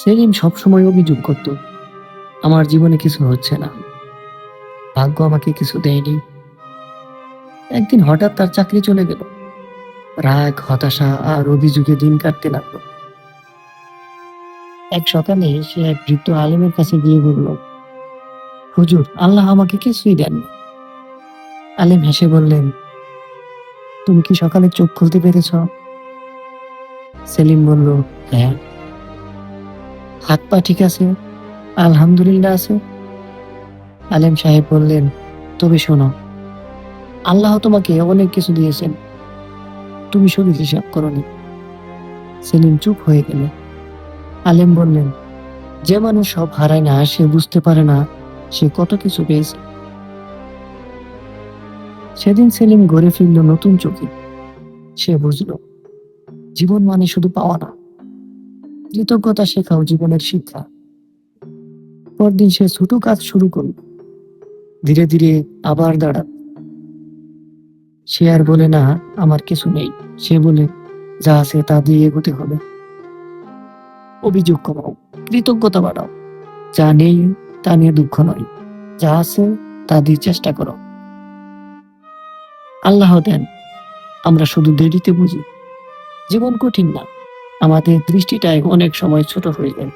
সেলিম সবসময় অভিযোগ করত, আমার জীবনে কিছু হচ্ছে না, ভাগ্য আমাকে কিছু দেয়নি। একদিন হঠাৎ তার চাকরি চলে গেল। রাগ, হতাশা আর অভিযোগে দিন কাটতে লাগলো। এক সকালে সে এক বৃদ্ধ আলেমের কাছে গিয়ে বলল, হুজুর, আল্লাহ আমাকে কিছুই দেননি। আলেম হেসে বললেন, তুমি কি সকালে চোখ খুলতে পেরেছ? সেলিম বলল, হ্যাঁ। হাত পা ঠিক আছে? আলহামদুলিল্লাহ আছে। আলেম সাহেব বললেন, তবে শোনো, আল্লাহ তোমাকে অনেক কিছু দিয়েছেন, তুমি শুধু হিসাব করনি। সেলিম চুপ হয়ে গেল। আলেম বললেন, যে মানুষ সব হারায় না সে বুঝতে পারে না সে কত কিছু পেয়েছে। সেদিন সেলিম ঘরে ফিরল নতুন চোখে। সে বুঝল, জীবন মানে শুধু পাওয়া না, কৃতজ্ঞতা শেখাও জীবনের শিক্ষা। পরদিন সে ছোট কাজ শুরু করল, ধীরে ধীরে আবার দাঁড়াল। সে আর বলে না আমার কিছু নেই, সে বলে যা আছে তা দিয়ে এগোতে হবে। অভিযোগ কমাও, কৃতজ্ঞতা বাড়াও। যা নেই তা নিয়ে দুঃখ নয়, যা আছে তা দিয়ে চেষ্টা করো। আল্লাহ দেন, আমরা শুধু দেরিতে বুঝি। জীবন কঠিন না, আমাদের দৃষ্টিটাই অনেক সময় ছোট হয়ে যায়।